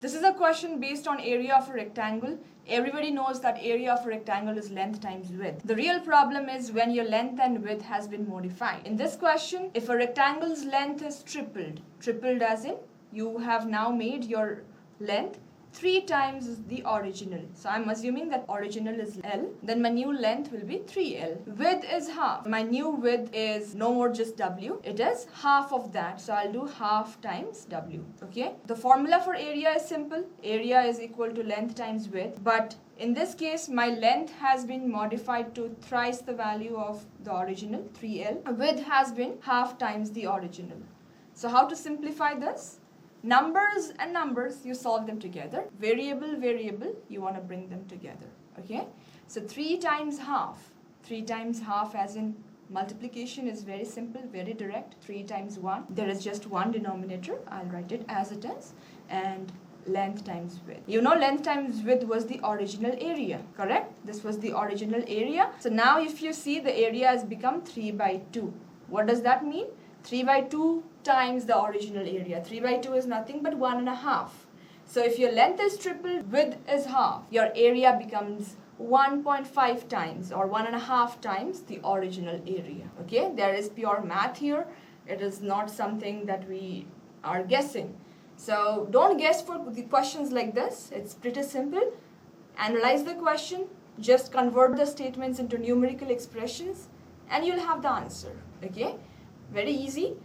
This is a question based on area of a rectangle. Everybody knows that area of a rectangle is length times width. The real problem is when your length and width has been modified. In this question, if a rectangle's length is tripled as in you have now made your length 3 times the original. So I'm assuming that original is L. Then my new length will be 3L. Width is half. My new width is no more just W. It is half of that. So I'll do half times W. Okay. The formula for area is simple. Area is equal to length times width. But in this case, my length has been modified to thrice the value of the original, 3L. Width has been half times the original. So how to simplify this? Numbers and numbers, you solve them together. Variable, you want to bring them together. Okay? So 3 times half. 3 times half as in multiplication is very simple, very direct. 3 times 1. There is just one denominator. I'll write it as it is. And length times width. You know length times width was the original area, correct? This was the original area. So now if you see, the area has become 3 by 2. What does that mean? 3 by 2 times the original area. 3 by 2 is nothing but 1.5. So if your length is tripled, width is half, your area becomes 1.5 times or 1.5 times the original area. Okay, there is pure math here. It is not something that we are guessing. So don't guess for the questions like this. It's pretty simple. Analyze the question, just convert the statements into numerical expressions, and you'll have the answer. Okay, very easy.